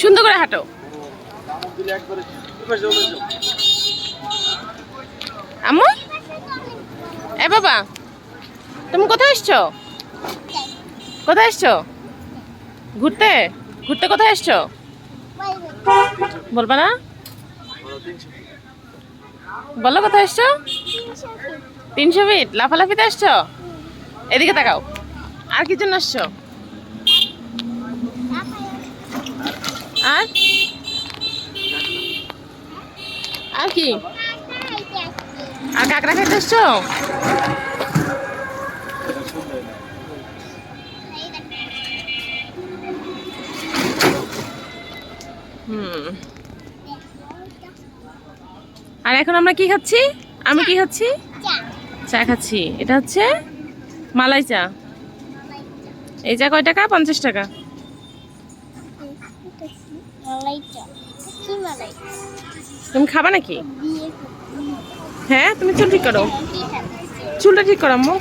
সুন্দর করে হাঁটো। আম্মু, এ বাবা, তুমি কোথায় এসছো? কোথায় এসছো? ঘুরতে? ঘুরতে কোথায় এসছো? বলবা না? বলো কোথায় এসছো? 300 ফিট লাফালাফিতে এসছো? এদিকে তাকাও। আর কি জন্য এসছো? আর আর কি? আর কাঁকড়া খাইতে এসছো? আর এখন আমরা কি খাচ্ছি? আমি কি খাচ্ছি? চা খাচ্ছি। এটা হচ্ছে মালাই চা। এই চা কয় টাকা? 50 টাকা। তুমি খাবা নাকি? হ্যাঁ, তুমি চুল ঠিক করো। চুলটা ঠিক করো আম্মু।